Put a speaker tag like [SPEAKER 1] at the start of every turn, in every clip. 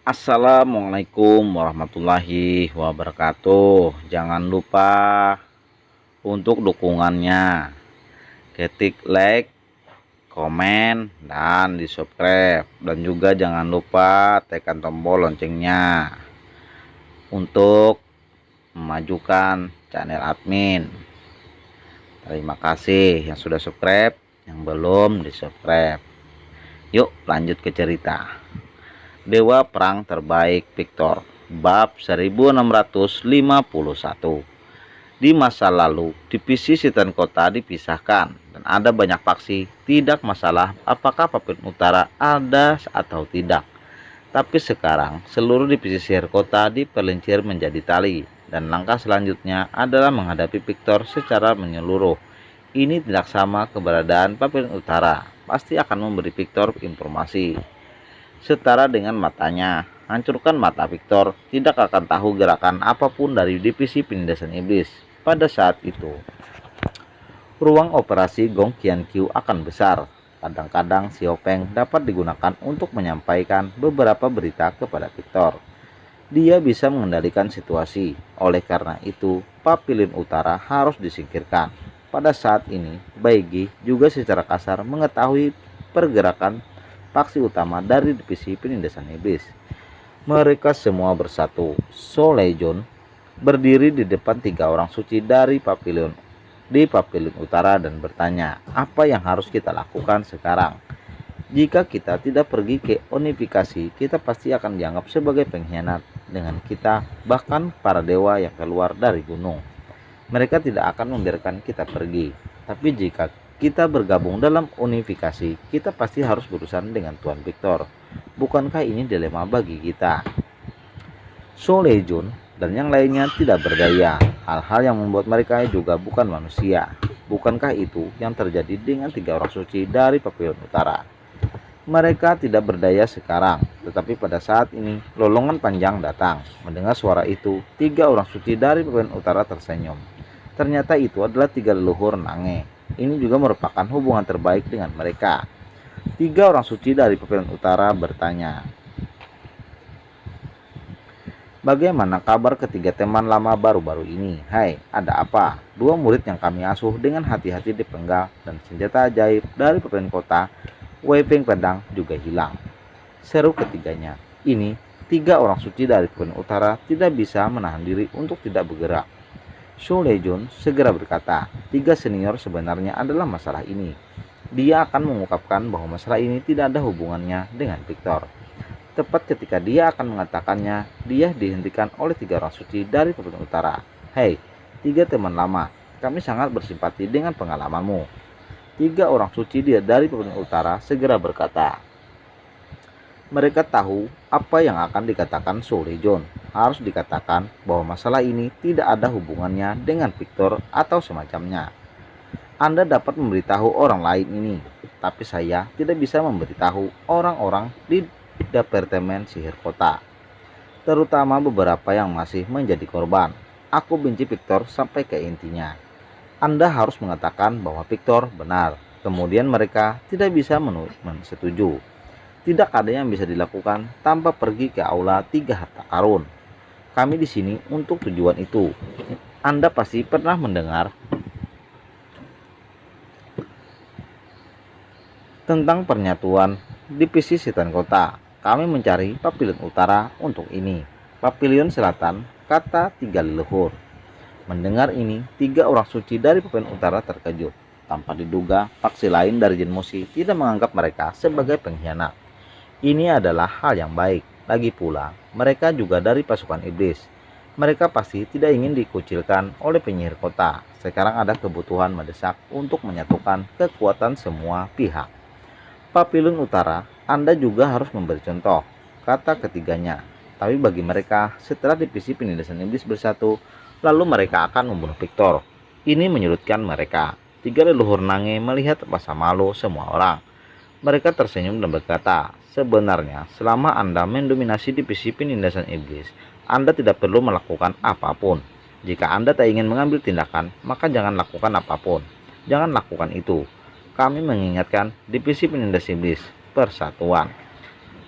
[SPEAKER 1] Assalamualaikum warahmatullahi wabarakatuh. Jangan lupa untuk dukungannya, ketik like, komen, dan di subscribe. Dan juga jangan lupa tekan tombol loncengnya untuk memajukan channel admin. Terima kasih yang sudah subscribe, yang belum di subscribe. Yuk lanjut ke cerita. Dewa Perang Terbaik Victor, bab 1651. Di masa lalu, divisi Sitan Kota dipisahkan dan ada banyak faksi. Tidak masalah apakah Papilun Utara ada atau tidak. Tapi sekarang seluruh divisi sihir kota dipelincir menjadi tali, dan langkah selanjutnya adalah menghadapi Victor secara menyeluruh. Ini tidak sama keberadaan Papilun Utara, pasti akan memberi Victor informasi setara dengan matanya. Hancurkan mata Victor, tidak akan tahu gerakan apapun dari divisi penindasan iblis. Pada saat itu, ruang operasi Gong Qiankyu akan besar. Kadang-kadang Xiaopeng dapat digunakan untuk menyampaikan beberapa berita kepada Victor. Dia bisa mengendalikan situasi. Oleh karena itu, Papilun Utara harus disingkirkan. Pada saat ini, Baigi juga secara kasar mengetahui pergerakan faksi utama dari divisi penindasan iblis. Mereka semua bersatu. So Legion berdiri di depan 3 orang suci dari Papilun Utara dan bertanya, apa yang harus kita lakukan sekarang? Jika kita tidak pergi ke unifikasi, kita pasti akan dianggap sebagai pengkhianat dengan kita, bahkan para dewa yang keluar dari gunung. Mereka tidak akan membiarkan kita pergi. Tapi jika kita bergabung dalam unifikasi, kita pasti harus berurusan dengan Tuan Victor. Bukankah ini dilema bagi kita? So Legion dan yang lainnya tidak berdaya. Hal-hal yang membuat mereka juga bukan manusia. Bukankah itu yang terjadi dengan 3 orang suci dari Papilun Utara? Mereka tidak berdaya sekarang, tetapi pada saat ini lolongan panjang datang. Mendengar suara itu, 3 orang suci dari Papilun Utara tersenyum. Ternyata itu adalah 3 leluhur Nange. Ini juga merupakan hubungan terbaik dengan mereka. 3 orang suci dari Papilun Utara bertanya, bagaimana kabar ketiga teman lama baru-baru ini? Hai, ada apa? 2 murid yang kami asuh dengan hati-hati dipenggal dan senjata ajaib dari Papilun Kota, Weiping Pedang juga hilang. Seru ketiganya. Ini 3 orang suci dari Papilun Utara tidak bisa menahan diri untuk tidak bergerak. Su Legion segera berkata, 3 senior sebenarnya adalah masalah ini. Dia akan mengungkapkan bahwa masalah ini tidak ada hubungannya dengan Victor. Tepat ketika dia akan mengatakannya, dia dihentikan oleh 3 orang suci dari Papilun Utara. Hei, 3 teman lama, kami sangat bersimpati dengan pengalamanmu. 3 orang suci dari Papilun Utara segera berkata. Mereka tahu apa yang akan dikatakan Su Legion. Harus dikatakan bahwa masalah ini tidak ada hubungannya dengan Victor atau semacamnya. Anda dapat memberitahu orang lain ini, tapi saya tidak bisa memberitahu orang-orang di Departemen Sihir Kota, terutama beberapa yang masih menjadi korban. Aku benci Victor sampai ke intinya. Anda harus mengatakan bahwa Victor benar, kemudian mereka tidak bisa setuju. Tidak ada yang bisa dilakukan tanpa pergi ke aula 3 harta karun. Kami di sini untuk tujuan itu. Anda pasti pernah mendengar tentang pernyatuan divisi Sitan Kota. Kami mencari Papilun Utara untuk ini. Papilun Selatan, kata 3 leluhur. Mendengar ini, 3 orang suci dari Papilun Utara terkejut. Tanpa diduga, faksi lain dari Jin Musi tidak menganggap mereka sebagai pengkhianat. Ini adalah hal yang baik. Lagi pula, mereka juga dari pasukan iblis. Mereka pasti tidak ingin dikucilkan oleh penyihir kota. Sekarang ada kebutuhan mendesak untuk menyatukan kekuatan semua pihak. Papilun Utara, Anda juga harus memberi contoh, kata ketiganya. Tapi bagi mereka, setelah divisi penindasan iblis bersatu, lalu mereka akan membunuh Victor. Ini menyulitkan mereka. 3 leluhur Nange melihat rasa malu semua orang. Mereka tersenyum dan berkata, sebenarnya selama Anda mendominasi divisi penindasan iblis, Anda tidak perlu melakukan apapun. Jika Anda tak ingin mengambil tindakan, maka jangan lakukan apapun. Jangan lakukan itu. Kami mengingatkan divisi penindas iblis, persatuan.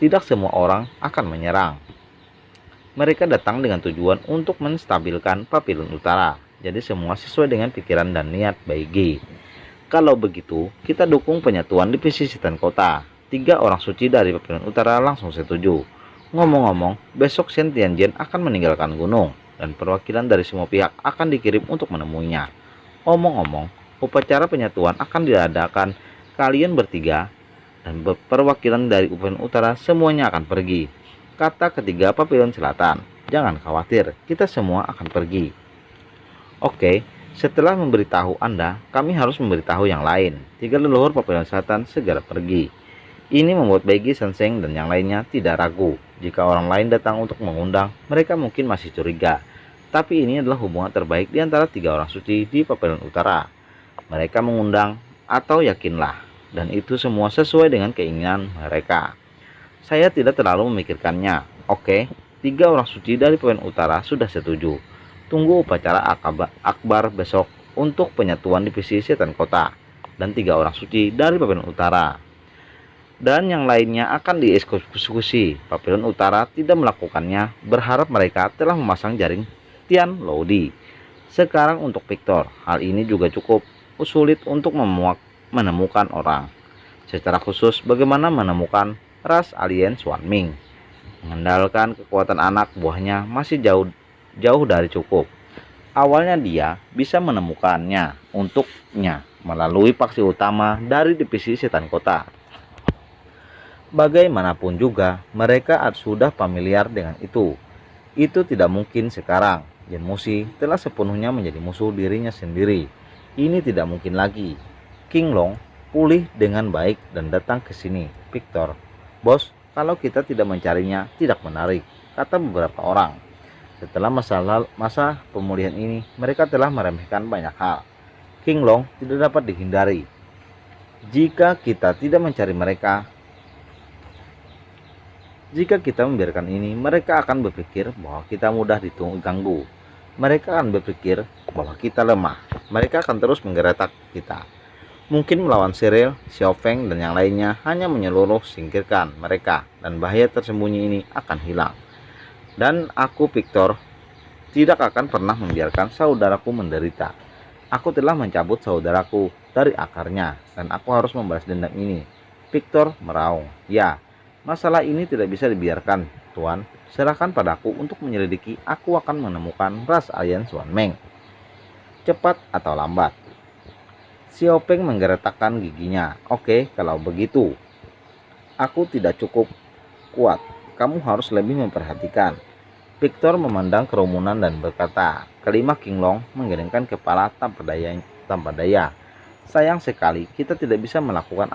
[SPEAKER 1] Tidak semua orang akan menyerang. Mereka datang dengan tujuan untuk menstabilkan Papillon Utara. Jadi semua sesuai dengan pikiran dan niat baik G. Kalau begitu, kita dukung penyatuan divisi Setan Kota. 3 orang suci dari Papillon Utara langsung setuju. Ngomong-ngomong, besok Shen Tianjian akan meninggalkan gunung, dan perwakilan dari semua pihak akan dikirim untuk menemuinya. Omong-omong, upacara penyatuan akan diadakan kalian bertiga, dan perwakilan dari Papillon Utara semuanya akan pergi. Kata ketiga Papillon Selatan, jangan khawatir, kita semua akan pergi. Oke, setelah memberitahu Anda, kami harus memberitahu yang lain. 3 leluhur Papillon Selatan segera pergi. Ini membuat Beigi, Senseng, dan yang lainnya tidak ragu. Jika orang lain datang untuk mengundang, mereka mungkin masih curiga. Tapi ini adalah hubungan terbaik di antara 3 orang suci di Papillon Utara. Mereka mengundang atau yakinlah, dan itu semua sesuai dengan keinginan mereka. Saya tidak terlalu memikirkannya. Oke, 3 orang suci dari Papillon Utara sudah setuju. Tunggu upacara akbar besok untuk penyatuan divisi Setan Kota. Dan 3 orang suci dari Papillon Utara. Dan yang lainnya akan dieksekusi. Papillon Utara tidak melakukannya, berharap mereka telah memasang jaring Tian Lodi. Sekarang untuk Victor, hal ini juga cukup sulit untuk menemukan orang. Secara khusus, bagaimana menemukan ras alien Swanming. Mengandalkan kekuatan anak buahnya masih jauh dari cukup. Awalnya dia bisa menemukannya untuknya melalui faksi utama dari divisi Setan Kota. Bagaimanapun juga, mereka sudah familiar dengan itu. Itu tidak mungkin sekarang. Jen Musi telah sepenuhnya menjadi musuh dirinya sendiri. Ini tidak mungkin lagi. King Long pulih dengan baik dan datang ke sini. Victor, bos, kalau kita tidak mencarinya, tidak menarik, kata beberapa orang. Setelah masa pemulihan ini, mereka telah meremehkan banyak hal. King Long tidak dapat dihindari. Jika kita tidak mencari mereka, jika kita membiarkan ini, mereka akan berpikir bahwa kita mudah diganggu. Mereka akan berpikir bahwa kita lemah. Mereka akan terus menggeletak kita. Mungkin melawan Cyril, Xiao Feng, dan yang lainnya hanya menyeluruh singkirkan mereka, dan bahaya tersembunyi ini akan hilang. Dan aku, Victor, tidak akan pernah membiarkan saudaraku menderita. Aku telah mencabut saudaraku dari akarnya, dan aku harus membalas dendam ini. Victor meraung. Ya, masalah ini tidak bisa dibiarkan, Tuan. Serahkan padaku untuk menyelidiki. Aku akan menemukan ras alien Swanming. Cepat atau lambat. Xiao Feng menggeretakkan giginya. Oke, kalau begitu. Aku tidak cukup kuat. Kamu harus lebih memperhatikan. Victor memandang kerumunan dan berkata. Kelima King Long menggelengkan kepala tanpa daya. Sayang sekali kita tidak bisa melakukan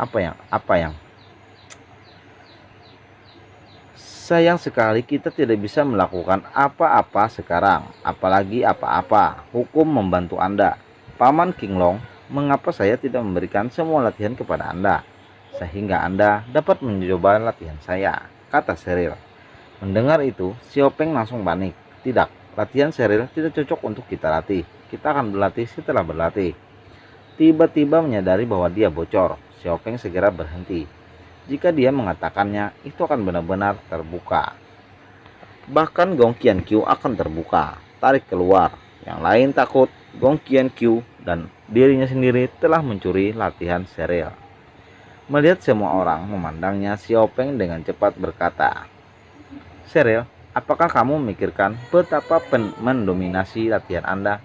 [SPEAKER 1] Sayang sekali kita tidak bisa melakukan apa-apa sekarang, apalagi apa-apa. Hukum membantu Anda. Paman King Long, mengapa saya tidak memberikan semua latihan kepada Anda, sehingga Anda dapat mencoba latihan saya, kata Cyril. Mendengar itu, Xiao Feng langsung panik. Tidak, latihan Cyril tidak cocok untuk kita latih. Kita akan berlatih setelah berlatih. Tiba-tiba menyadari bahwa dia bocor, Xiao Feng segera berhenti. Jika dia mengatakannya, itu akan benar-benar terbuka. Bahkan Gong Qianqiu akan terbuka, tarik keluar. Yang lain takut Gong Qianqiu dan dirinya sendiri telah mencuri latihan Cyril. Melihat semua orang memandangnya, Xiao Feng dengan cepat berkata, Cyril, apakah kamu memikirkan betapa mendominasi latihan Anda?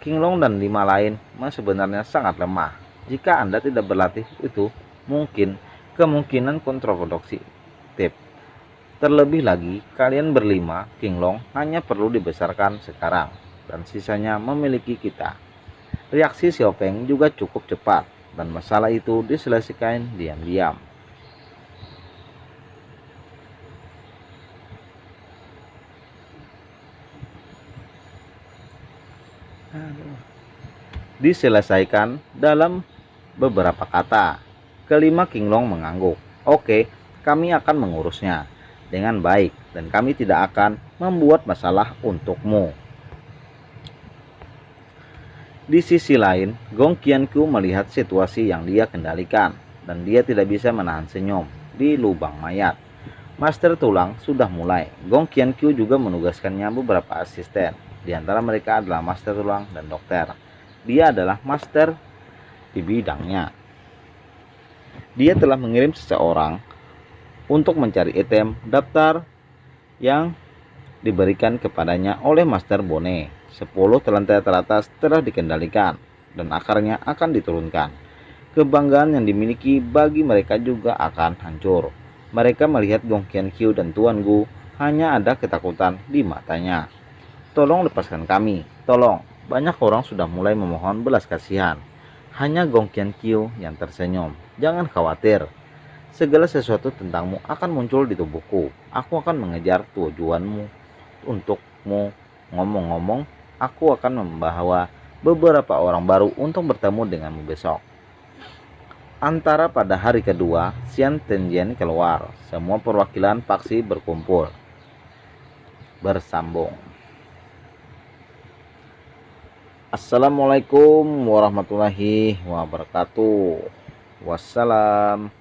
[SPEAKER 1] King Long dan 5 lain sebenarnya sangat lemah. Jika Anda tidak berlatih itu, kemungkinan kontraproduksi. Terlebih lagi, kalian berlima, King Long, hanya perlu dibesarkan sekarang, dan sisanya memiliki kita. Reaksi Xiao Feng juga cukup cepat, dan masalah itu diselesaikan diam-diam. Diselesaikan dalam beberapa kata. Kelima King Long mengangguk. Oke, kami akan mengurusnya dengan baik dan kami tidak akan membuat masalah untukmu. Di sisi lain, Gong Qianqiu melihat situasi yang dia kendalikan dan dia tidak bisa menahan senyum di lubang mayat. Master tulang sudah mulai. Gong Qianqiu juga menugaskannya beberapa asisten. Di antara mereka adalah master tulang dan dokter. Dia adalah master di bidangnya. Dia telah mengirim seseorang untuk mencari item daftar yang diberikan kepadanya oleh Master Bone. 10 talenta teratas telah dikendalikan dan akarnya akan diturunkan. Kebanggaan yang dimiliki bagi mereka juga akan hancur. Mereka melihat Gong Qianqiu dan Tuan Gu, hanya ada ketakutan di matanya. Tolong lepaskan kami, tolong. Banyak orang sudah mulai memohon belas kasihan. Hanya Gong Qianqiu yang tersenyum. Jangan khawatir. Segala sesuatu tentangmu akan muncul di tubuhku. Aku akan mengejar tujuanmu untukmu. Ngomong-ngomong, aku akan membawa beberapa orang baru untuk bertemu denganmu besok. Antara pada hari kedua, Xian Tenjian keluar. Semua perwakilan faksi berkumpul. Bersambung. Assalamualaikum warahmatullahi wabarakatuh. Wassalam.